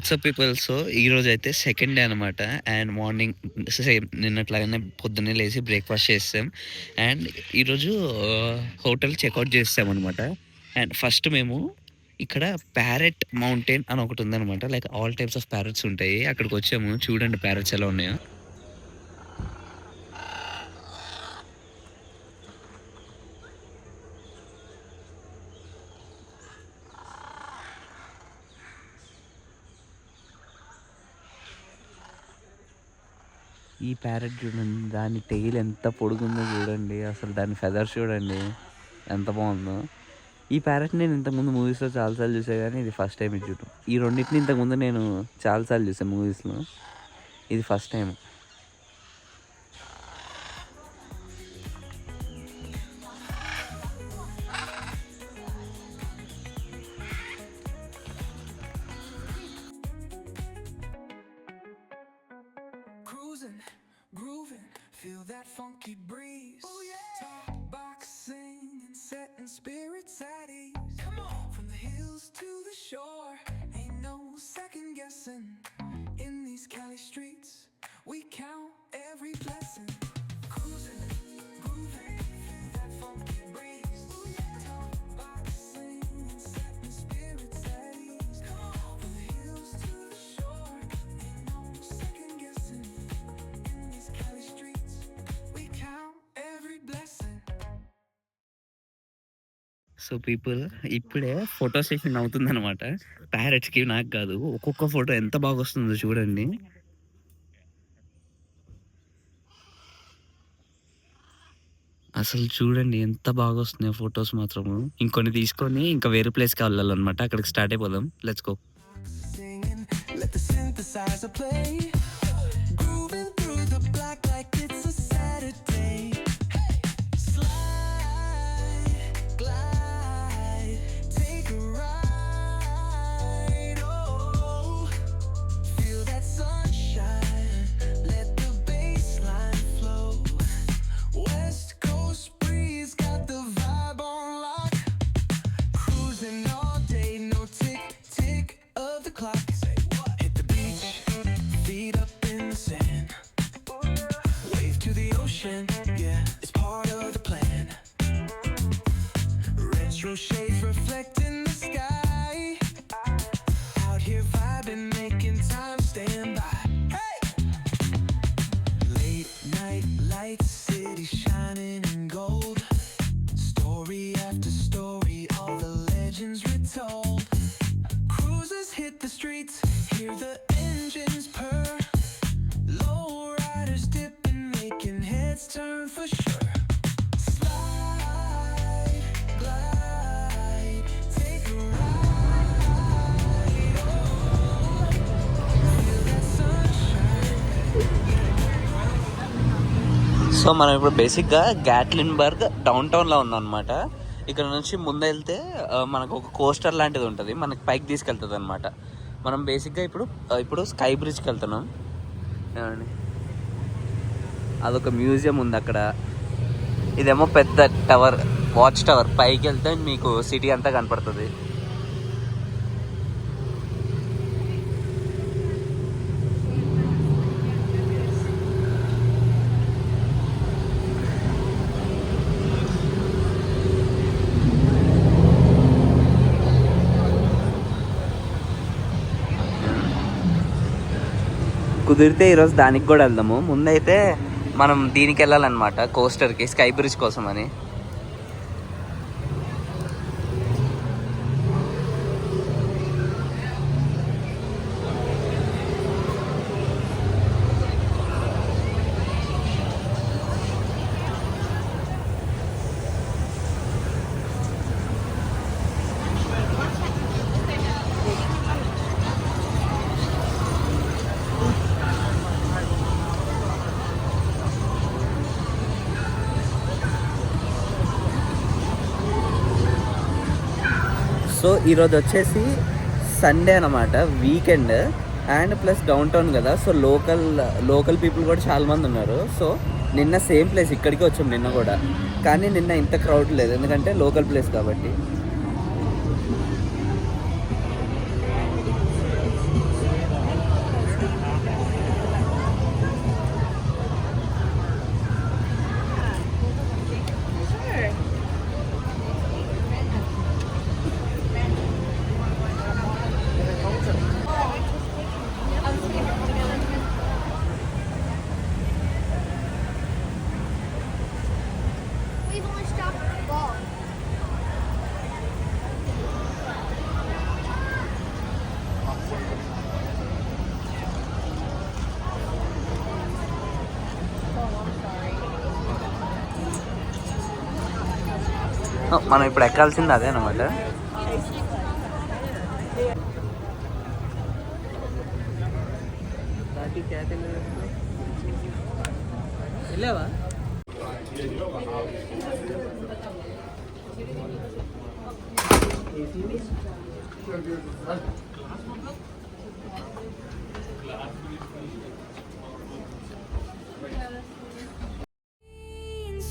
WhatsApp people. So, ఈరోజు అయితే second day అనమాట. అండ్ మార్నింగ్ సేమ్ నిన్నట్లాగానే పొద్దున్నే లేసి బ్రేక్‌ఫాస్ట్ చేసేసాం. అండ్ ఈరోజు హోటల్ చెకౌట్ చేసేసామనమాట. అండ్ ఫస్ట్ మేము ఇక్కడ ప్యారెట్ మౌంటైన్ అని ఒకటుందనమాట. Like all types of parrots ఉంటాయి. అక్కడికొచ్చాము. చూడండి ప్యారట్స్ ఎలా ఉన్నాయో. ఈ ప్యారట్ చూడండి. దాని టెయిల్ ఎంత పొడుగుందో చూడండి. అసలు దాని ఫెదర్స్ చూడండి ఎంత బాగుందో. ఈ ప్యారట్ నేను ఇంతకుముందు మూవీస్‌లో చాలా సార్లు చూసా గానీ, ఇది ఫస్ట్ టైం ఇది చూడటం. ఈ రెండిటిని ఇంతకుముందు నేను చాలా సార్లు చూసా మూవీస్‌లో. ఇది first time. Cruising, grooving, feel that funky breeze. Oh yeah. Talk boxing and setting spirits at ease. Come on, from the hills to the shore, ain't no second guessing. In these Cali streets, we count every blessing. Cruising, grooving, feel that funky breeze. Oh yeah. Talk boxing and setting spirits at ease. Come on, from the hills to the shore, ain't no second guessing. In these Cali streets, we count every blessing. So, people ఇప్పుడే photo session అవుతుందనమాట. ప్యారట్స్‌కి నాకు కాదు. ఒక్కొక్క photo ఎంత బాగొస్తుందో చూడండి. అసలు చూడండి ఎంత బాగొస్తున్నాయో ఫోటోస్ మాత్రము. ఇంకొన్ని తీసుకొని ఇంకా వేరే ప్లేస్‌కి వెళ్ళాలనమాట. అక్కడికి స్టార్ట్ అయిపోదాం. Let's go. Singing, let the synthesizer play. Grooving through the black like it's a Saturday. Slide, glide, take a ride. Oh, feel that sunshine, let the bass line flow. West Coast breeze got the vibe on lock. Cruising all day, no tick tick of the clock. Say what? Hit the beach, feet up in the sand. Wave to the ocean, yeah, it's part of the plan. Retro shades reflecting the sky. Out here vibing, making time stand by. Hey! Late night lights, city shining in gold. Story after story, all the legends retold. Cruisers hit the streets, hear the engines purr. Low riders dipping, making heads turn for sure. Slide, glide, take a ride. Oh, feel that sunshine. So, మనం ఇప్పుడు బేసిక్‌గా గ్యాట్లిన్‌బర్గ్ down టౌన్‌లో ఉన్నామనమాట. ఇక్కడ నుంచి ముందెళ్తే మనకు ఒక coaster లాంటిది ఉంటది. మనకి పైకి తీసుకెళ్తదనమాట. మనం బేసిక్‌గా ఇప్పుడు స్కై బ్రిడ్జ్‌కి వెళ్తున్నాం. ఏమండి? అదొక మ్యూజియం ఉంది అక్కడ. ఇదేమో పెద్ద టవర్, వాచ్ టవర్. పైకి వెళ్తే మీకు సిటీ అంతా కనపడుతుంది. కుదిరితే ఈరోజు దానికి కూడా వెళ్దాము. ముందైతే మనం దీనికి వెళ్ళాలన్నమాట, కోస్టర్కి, స్కై బ్రిడ్జ్ కోసం అని. సో, ఈరోజు వచ్చేసి సండే అనమాట, weekend. And plus down town కదా. సో, లోకల్ పీపుల్ కూడా చాలామంది ఉన్నారు. సో, నిన్న సేమ్ ప్లేస్ ఇక్కడికి వచ్చాం నిన్న కూడా. కానీ నిన్న ఇంత క్రౌడ్ లేదు, ఎందుకంటే లోకల్ ప్లేస్ కాబట్టి. మనం ఇప్పుడు ఎక్కాల్సింది అదే అనమాట. వెళ్ళావా?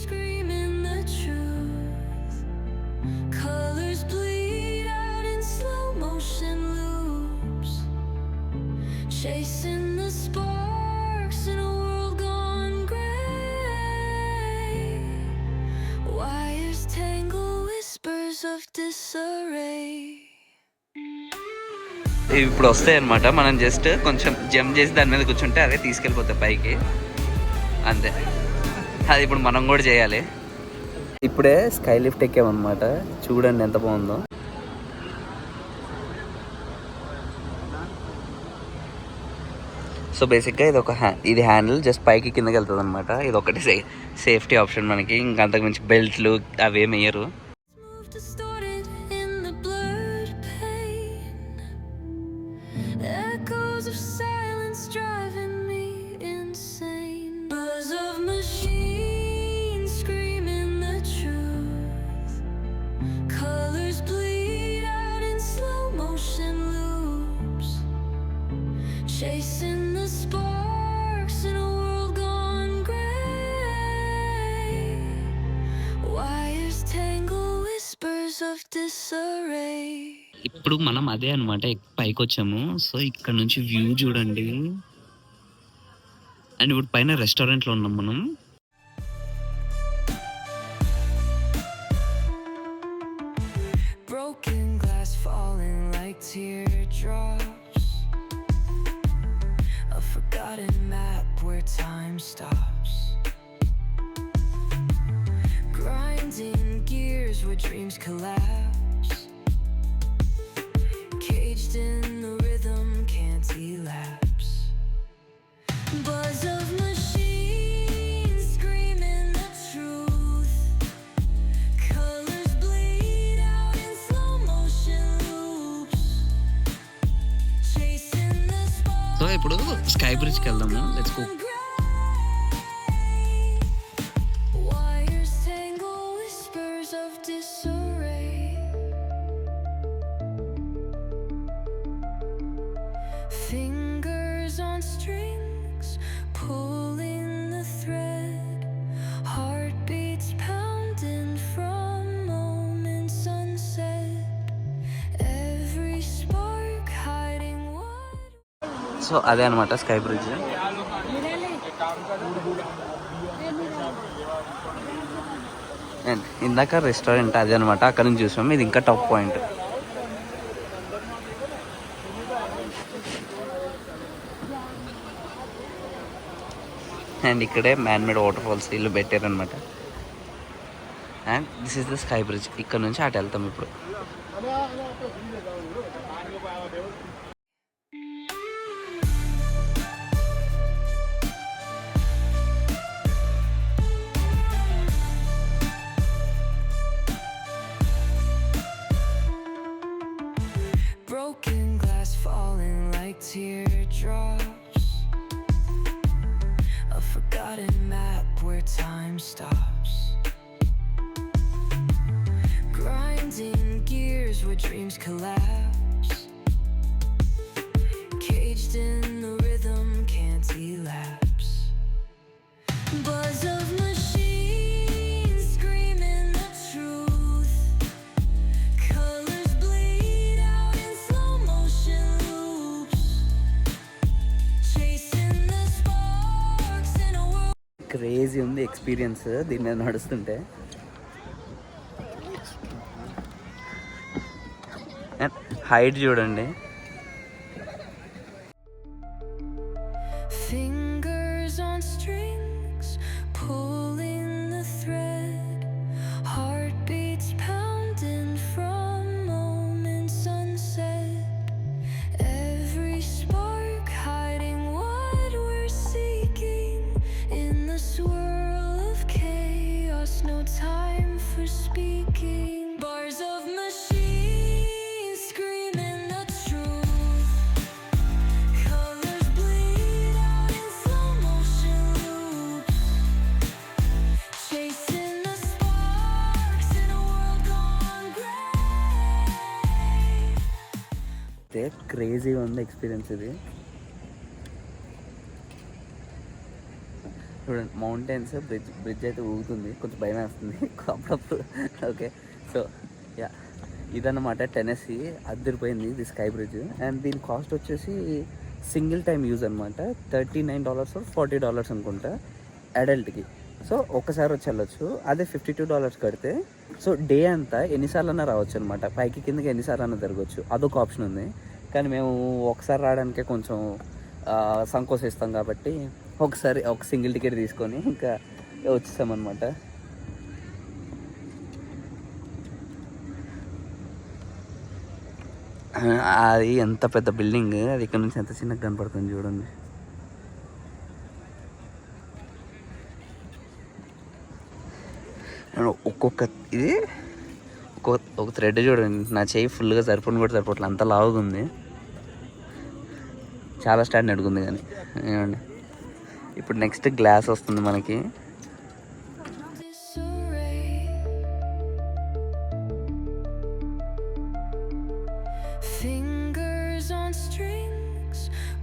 Screaming the truth. Colors bleed out in slow motion loops. Chasing the sparks in a world gone gray. Wires tangle whispers of disarray. ఇప్పుడు వస్తాయి అనమాట. మనం జస్ట్ కొంచెం జంప్ చేసి దాని మీద కూర్చుంటే అవే తీసుకెళ్ళిపోతాయి పైకి, అంతే. అది ఇప్పుడు మనం కూడా చేయాలి. ఇప్పుడే స్కై లిఫ్ట్ ఎక్కామన్నమాట. చూడండి ఎంత బాగుందో. సో బేసిక్గా ఇది హ్యాండిల్ జస్ట్ పైకి కిందకి వెళ్తుంది అనమాట. ఇది ఒకటి సేఫ్టీ ఆప్షన్ మనకి. ఇంకా అంతకుమించి బెల్ట్లు అవేమి వేయరు. Move distorted in the blurred pain. Echoes of silence driving me insane. Buzz of machines screaming the truth. Colors bleed out in slow motion loops. Chasing the sparks in a world gone gray. Wires tangle whispers of disarray. ఇప్పుడు మనం అదే అనమాట పైకి వచ్చాము. So ఇక్కడ నుంచి view చూడండి. And ఇప్పుడు పైన రెస్టారెంట్లో ఉన్నాం మనం. Broken glass falling like teardrops. A forgotten map where time stops. Grinding gears where dreams collapse. Caged in the rhythm, can't elapse. Buzz of machines screaming the truth. Colors bleed out in slow motion loops. Chasing the sparks. So ఇప్పుడు sky బ్రిడ్జ్కి వెళ్దాము. Let's go. Wires tangle whispers of disarray. Fingers on strings, pulling the thread. Heartbeats pounding from moments unsaid. Every spark hiding what. So అదే అనమాట sky bridge. And ఇందాక restaurant అదే అనమాట. అక్కడ నుంచి చూసాము. ఇది ఇంకా టాప్ పాయింట్. అండ్ ఇక్కడే మ్యాన్ మేడ్ వాటర్ ఫాల్స్ ఇల్లు పెట్టారనమాట. And this is the sky bridge. ఇక్కడ నుంచి అటు వెళ్తాం ఇప్పుడు. Broken glass falling like teardrops. A forgotten map where time stops. Grinding gears where dreams collapse. Caged in the rhythm, can't elapse. Buzz of machines screaming the truth. Colors bleed out in slow motion loops. Chasing the sparks in a world. Crazy ఉంది experience దీని మీద నడుస్తుంటే. And height చూడండి. Fingers on strings, pulling the thread. Heartbeats pounding from moments unsaid. Every spark hiding what we're seeking. In this world of chaos, no time for speaking. నాకైతే క్రేజీగా ఉంది experience ఇది. చూడండి మౌంటైన్స్, బ్రిడ్జ్ అయితే ఊగుతుంది, కొంచెం భయం వేస్తుంది అప్పుడప్పుడు. ఓకే, సో యా ఇదన్నమాట టెనెసీ. అద్దరిపోయింది ఇది స్కై బ్రిడ్జ్. అండ్ దీని కాస్ట్ వచ్చేసి సింగిల్ టైం యూజ్ అనమాట. $39 $40 అనుకుంటా అడల్ట్కి. సో ఒక్కసారి వచ్చి వెళ్ళొచ్చు. అదే $52 కడితే సో డే అంతా ఎన్నిసార్లు అన్నా రావచ్చు అనమాట. పైకి కిందకి ఎన్నిసార్లు అన్నా తిరగచ్చు, అదొక ఆప్షన్ ఉంది. కానీ మేము ఒకసారి రావడానికే కొంచెం సంకోచిస్తాం కాబట్టి ఒకసారి ఒక సింగిల్ టికెట్ తీసుకొని ఇంకా వచ్చేసామన్నమాట. అది ఎంత పెద్ద బిల్డింగ్, అది ఇక్కడ నుంచి ఎంత చిన్నగా కనపడుతుంది చూడండి. ఒక్కొక్క ఇది ఒక థ్రెడ్ చూడండి, నా చేయి ఫుల్గా సరిపోను కూడా సరిపోవట్లేదు, అంత లావుగా ఉంది. చాలా స్టాండర్డ్గా ఉంది. కానీ ఏమండి ఇప్పుడు నెక్స్ట్ గ్లాస్ వస్తుంది మనకి. Fingers on strings,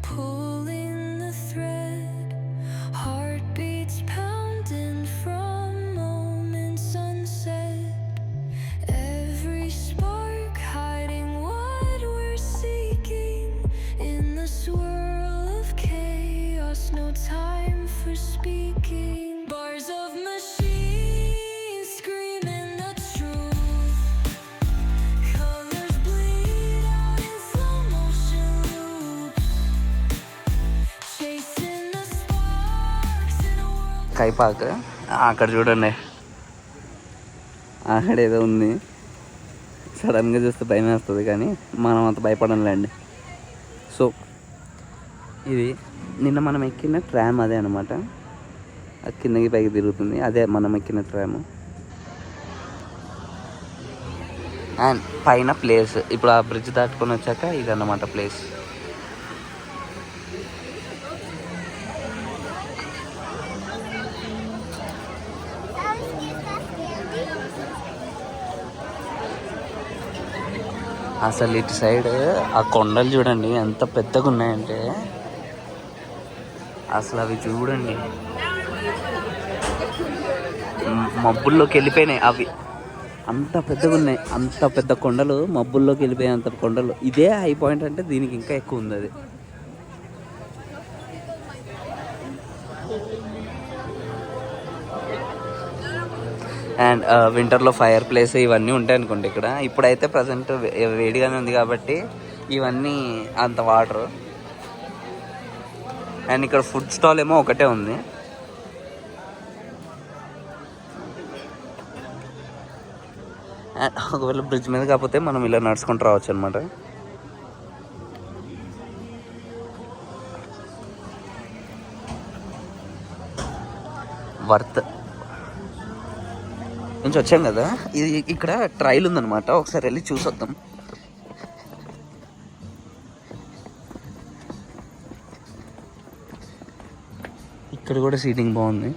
pulling the thread. Heartbeats pounding from moments unsaid. Every spark hiding what we're seeking. In this world of chaos, no time for speaking. Bars of machines screaming the truth. Colors bleed out in slow motion loops. Chasing the sparks in a world. కైపాక్ అక్కడ చూడండి, అక్కడ ఏదో ఉంది. సడన్గా చూస్తే భయం వేస్తుంది, కానీ మనం అంత భయపడంలేండి. సో ఇది నిన్న మనం ఎక్కిన ట్రామ్ అదే అనమాట. అది కిందకి పైకి తిరుగుతుంది, అదే మనం ఎక్కిన ట్రామ్. అండ్ పైన ప్లేస్, ఇప్పుడు ఆ బ్రిడ్జ్ దాటుకొని వచ్చాక ఇదన్నమాట ప్లేస్. అసలు ఇటు సైడ్ ఆ కొండలు చూడండి ఎంత పెద్దగా ఉన్నాయంటే, అసలు అవి చూడండి మబ్బుల్లోకి వెళ్ళిపోయినాయి. అవి అంత పెద్దగా ఉన్నాయి, అంత పెద్ద కొండలు మబ్బుల్లోకి వెళ్ళిపోయాయి, అంత కొండలు. ఇదే హై పాయింట్ అంటే దీనికి ఇంకా ఎక్కువ ఉంది అది. అండ్ వింటర్లో ఫైర్ ప్లేస్ ఇవన్నీ ఉంటాయి అనుకోండి ఇక్కడ. ఇప్పుడైతే ప్రజెంట్ వేడిగానే ఉంది కాబట్టి ఇవన్నీ అంత వాటర్. అండ్ ఇక్కడ ఫుడ్ స్టాల్ ఏమో ఒకటే ఉంది. ఒకవేళ బ్రిడ్జ్ మీద కాకపోతే మనం ఇలా నడుచుకుంటూ రావచ్చు అనమాట. వర్త్ నుంచి వచ్చాం కదా, ఇది ఇక్కడ ట్రైల్ ఉందన్నమాట. ఒకసారి వెళ్ళి చూసొద్దాం. ఇక్కడ కూడా సీటింగ్ బాగుంది.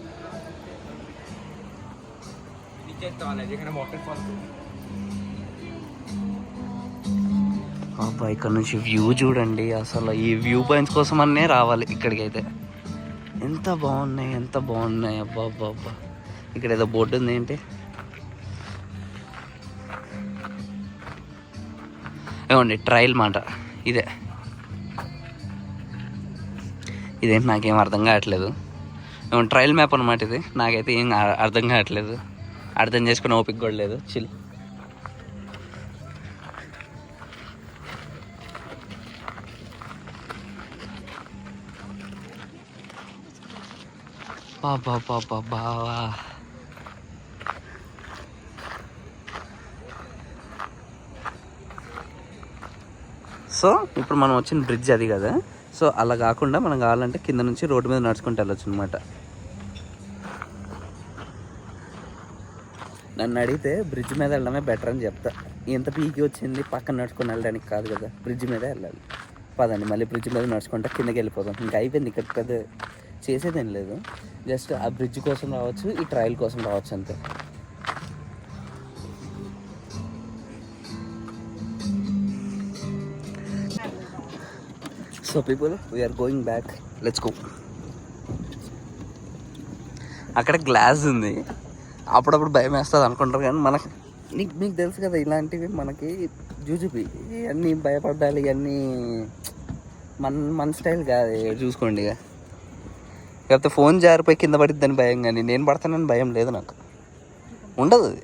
అబ్బా ఇక్కడ నుంచి వ్యూ చూడండి. అసలు ఈ వ్యూ పాయింట్స్ కోసం అనే రావాలి ఇక్కడికి. అయితే ఎంత బాగున్నాయి, ఎంత బాగున్నాయి. అబ్బా అబ్బా అబ్బా. ఇక్కడ ఏదో బోర్డు ఉంది, ఏంటి ఏమండి ట్రైల్ మాట ఇదే. ఇదేంటి నాకేం అర్థం కావట్లేదు. ట్రైల్ మ్యాప్ అనమాట ఇది. నాకైతే ఏం అర్థం కావట్లేదు, అర్థం చేసుకునే ఓపిక కూడా లేదు. చిల్. బాబా బాబా బావా. సో ఇప్పుడు మనం వచ్చిన బ్రిడ్జ్ అది కదా. సో అలా కాకుండా మనం కావాలంటే కింద నుంచి రోడ్డు మీద నడుచుకుంటూ వెళ్ళొచ్చు అనమాట. నన్ను అడిగితే బ్రిడ్జ్ మీద వెళ్ళడమే బెటర్ అని చెప్తా. ఎంత పీకి వచ్చింది పక్కన నడుచుకొని వెళ్ళడానికి కాదు కదా, బ్రిడ్జ్ మీదే వెళ్ళాలి. పదండి మళ్ళీ బ్రిడ్జ్ మీద నడుచుకుంటా కిందకి వెళ్ళిపోదాం. ఇంకా అయిపోయింది, ఇక్కడ పెద్ద చేసేదేం లేదు. జస్ట్ ఆ బ్రిడ్జ్ కోసం రావచ్చు, ఈ ట్రయల్ కోసం రావచ్చు అంతే. So people we're going back, let's go. అక్కడ గ్లాస్ ఉంది, అప్పుడప్పుడు భయం వేస్తుంది అనుకుంటారు కానీ మనకు మీకు తెలుసు కదా ఇలాంటివి మనకి జూజుబి ఇవన్నీ భయపడాలి, ఇవన్నీ మన స్టైల్ కాదు. చూసుకోండి ఇక, లేకపోతే ఫోన్ జారిపోయి కింద పడిద్దని భయం, కానీ నేను పడతానని భయం లేదు, నాకు ఉండదు అది.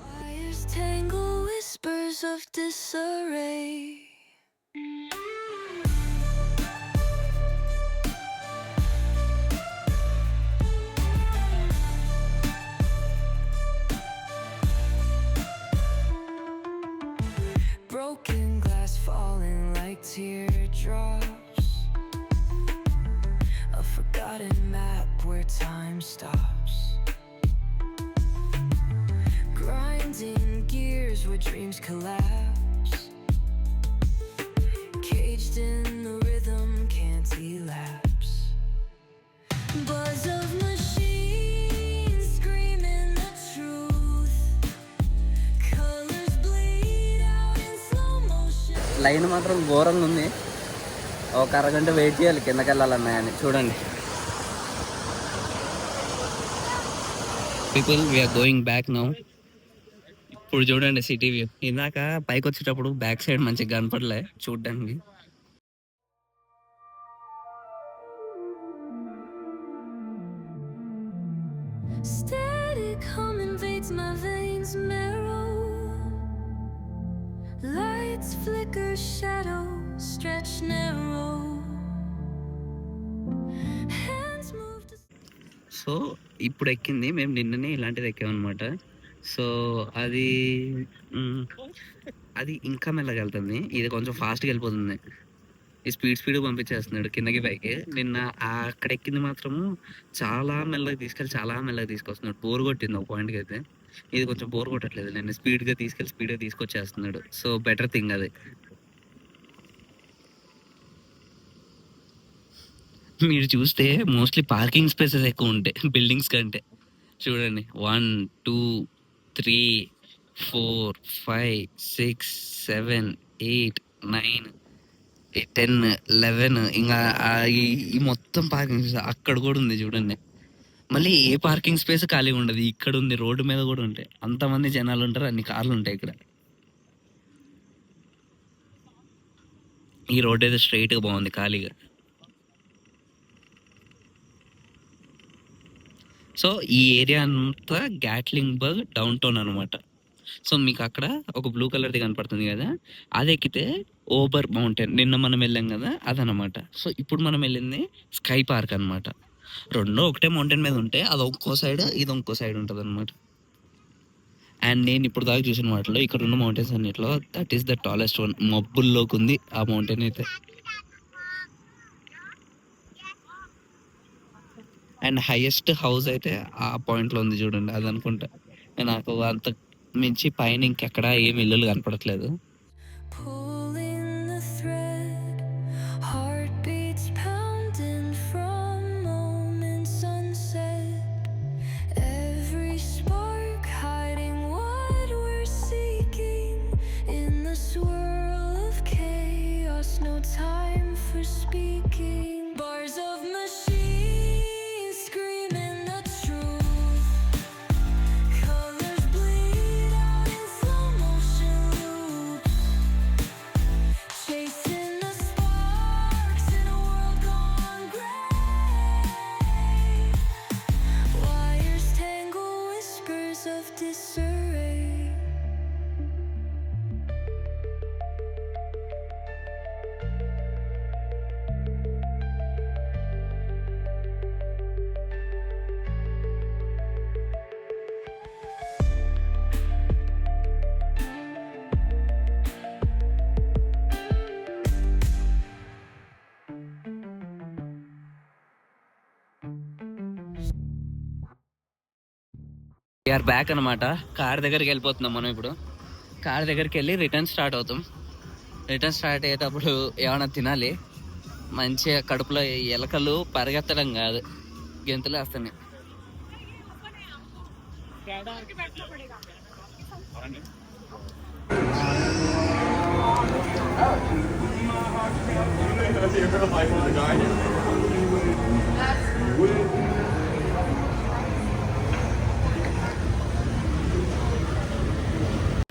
Wires tangle whispers of disarray. Broken glass falling like teardrops. A forgotten map where time stops. Grinding gears where dreams collapse. Caged in the rhythm, can't elapse. Buzz of machines screaming the truth. Colors bleed out in slow motion. Line మాత్రం ఘోరంగా ఉంది, ఒక అరగంట wait చేయాలి కిందకి వెళ్ళాలన్నాయని. చూడండి people, we're going back now. ఇప్పుడు చూడండి సిటీ వ్యూ. ఇందాక పైకి వచ్చేటప్పుడు బ్యాక్ సైడ్ మంచిగా కనపడలే చూడడానికి. Static hum invades my veins marrow. Lights flicker, shadows stretch narrow. Hands move to so ఇప్పుడు ఎక్కింది, మేము నిన్ననే ఇలాంటిది ఎక్కామన్నమాట. సో అది అది ఇంకా మెల్లగా వెళ్తుంది, ఇది కొంచెం ఫాస్ట్గా వెళ్ళిపోతుంది. ఈ స్పీడ్ పంపించేస్తున్నాడు కిందకి పైకి. నిన్న అక్కడ ఎక్కింది మాత్రము చాలా మెల్లగా తీసుకొస్తున్నాడు. బోర్ కొట్టింది ఒక పాయింట్కి అయితే. ఇది కొంచెం బోర్ కొట్టట్లేదు, నేను స్పీడ్గా తీసుకొచ్చేస్తున్నాడు. సో బెటర్ థింగ్ అది. మీరు చూస్తే మోస్ట్లీ పార్కింగ్ స్పేసెస్ ఎక్కువ ఉంటాయి బిల్డింగ్స్ కంటే. చూడండి 1 2 3 4 5 6 7 8 9 10 11 ఇంకా ఈ మొత్తం పార్కింగ్ అక్కడ కూడా ఉంది చూడండి. మళ్ళీ ఏ పార్కింగ్ స్పేస్ ఖాళీ ఉండదు, ఇక్కడ ఉంది, రోడ్డు మీద కూడా ఉంటాయి. అంతమంది జనాలు ఉంటారు, అన్ని కార్లు ఉంటాయి ఇక్కడ. ఈ రోడ్ అయితే స్ట్రైట్గా బాగుంది ఖాళీగా. సో ఈ ఏరియా అంతా గ్యాట్లింగ్బర్గ్ డౌన్ టౌన్ అనమాట. సో మీకు అక్కడ ఒక బ్లూ కలర్ది కనపడుతుంది కదా, అది ఎక్కితే ఓబర్ మౌంటైన్, నిన్న మనం వెళ్ళాం కదా అదనమాట. సో ఇప్పుడు మనం వెళ్ళింది స్కై పార్క్ అనమాట. రెండో ఒకటే మౌంటైన్ మీద ఉంటే అది ఇంకో సైడ్, ఇది ఇంకో సైడ్ ఉంటుంది అనమాట. అండ్ నేను ఇప్పుడు దాకా చూసిన వాటిలో ఇక్కడ ఉన్న మౌంటైన్స్ అన్నిట్లో that is the tallest one. మబ్బుల్లోకి ఉంది ఆ మౌంటైన్ అయితే. అండ్ హైయెస్ట్ హౌస్ అయితే ఆ పాయింట్లో ఉంది చూడండి, అది అనుకుంటా. నాకు అంత మించి పైన ఇంకెక్కడ ఏమి ఇల్లులు కనపడట్లేదు. pulling the thread, heartbeats pounding from moments unsaid. Every spark hiding what we're seeking in the swirl of chaos. No time for speaking. Bars of machines screaming the truth. Colors bleed out in slow motion loops. Chasing the sparks in a world gone gray. Wires tangle whispers of disarray. We're back అనమాట. Car దగ్గరికి వెళ్ళిపోతున్నాం మనం ఇప్పుడు. Car దగ్గరికి వెళ్ళి return start అవుతాం. Return start అయ్యేటప్పుడు ఏమైనా తినాలి. మంచిగా కడుపులో ఎలకలు పరిగెత్తడం కాదు, గెంతులు వేస్తున్నాయి.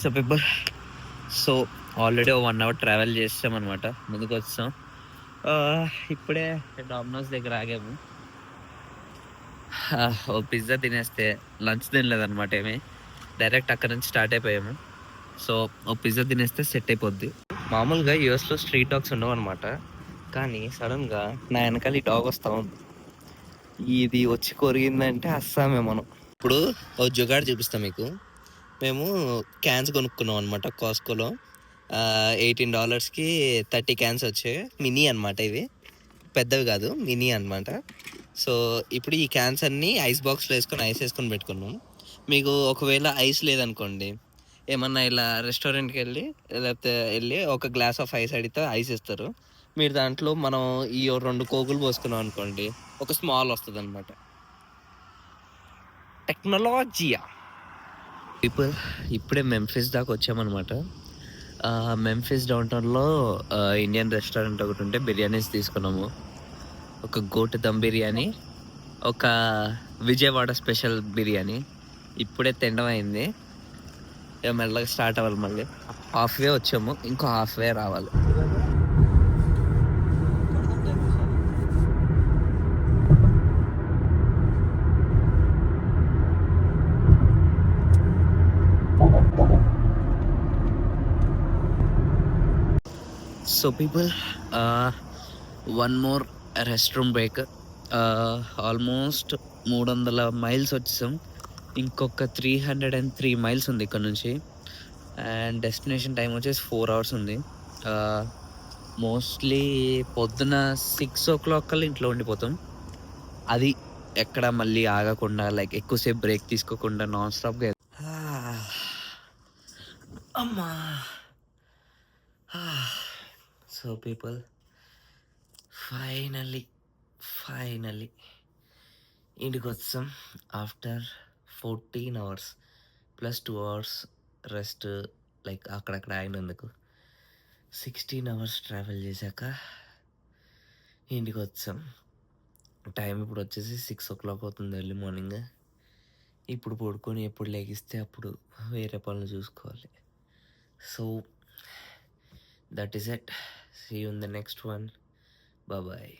So people, so already 1 hour travel చేసాం అనమాట. ముందుకు వచ్చాం. ఇప్పుడే డామినోస్ దగ్గర ఆగాము. ఓ పిజ్జా తినేస్తే లంచ్ తినలేదన్నమాట. ఏమి డైరెక్ట్ అక్కడ నుంచి స్టార్ట్ అయిపోయాము. సో ఓ పిజ్జా తినేస్తే సెట్ అయిపోద్ది. మామూలుగా యూఎస్లో స్ట్రీట్ డాగ్స్ ఉండవు అనమాట. కానీ సడన్గా నా వెనకాల ఈ డాగ్ వస్తా ఉంది. ఇది వచ్చి కొరిగిందంటే అస్సామే మనం. ఇప్పుడు ఓ జుగాడు చూపిస్తాం మీకు. మేము క్యాన్స్ కొనుక్కున్నాం అనమాట కాస్కోలో. $18కి 30 క్యాన్స్ వచ్చాయి. మినీ అనమాట, ఇవి పెద్దవి కాదు, మినీ అనమాట. సో ఇప్పుడు ఈ క్యాన్స్ అన్నీ ఐస్ బాక్స్లో వేసుకొని ఐస్ వేసుకొని పెట్టుకున్నాం. మీకు ఒకవేళ ఐస్ లేదనుకోండి, ఏమన్నా ఇలా రెస్టారెంట్కి వెళ్ళి ఒక గ్లాస్ ఆఫ్ ఐస్ అడిగితే ఐస్ ఇస్తారు. మీరు దాంట్లో మనం ఈ 2 కోకులు పోసుకున్నాం అనుకోండి, ఒక స్మాల్ వస్తుంది అనమాట. టెక్నాలజీయా పీపుల్. ఇప్పుడే మెంఫిస్ దాకా వచ్చామన్నమాట. మెంఫిస్ డౌన్ టౌన్లో ఇండియన్ రెస్టారెంట్ ఒకటి ఉంటే బిర్యానీస్ తీసుకున్నాము. ఒక గోటు దమ్ బిర్యానీ, ఒక విజయవాడ స్పెషల్ బిర్యానీ. ఇప్పుడే తినడం అయింది. ఇక మెల్లగా స్టార్ట్ అవ్వాలి. మళ్ళీ హాఫ్ వే వచ్చాము, ఇంకో హాఫ్ వే రావాలి. So people, 1 more rest room break. Almost 300 miles వచ్చేసాం. ఇంకొక 303 miles ఉంది ఇక్కడ నుంచి. అండ్ డెస్టినేషన్ టైం వచ్చేసి 4 hours ఉంది. మోస్ట్లీ పొద్దున 6 o'clock కల్లా ఇంట్లో ఉండిపోతాం. అది ఎక్కడ మళ్ళీ ఆగకుండా, లైక్ ఎక్కువసేపు బ్రేక్ తీసుకోకుండా నాన్ స్టాప్గా. అమ్మా. సో పీపుల్, ఫైనల్లీ ఇంటికి వచ్చాం. After 14 hours plus 2 hours rest, like అక్కడక్కడ ఆగినందుకు 16 hours ట్రావెల్ చేశాక ఇంటికి వచ్చాం. టైం ఇప్పుడు వచ్చేసి 6 o'clock అవుతుంది, ఎర్లీ మార్నింగ్. ఇప్పుడు పడుకొని ఎప్పుడు లెగిస్తే అప్పుడు వేరే పనులు చూసుకోవాలి. So that is it. See you in the next one. Bye.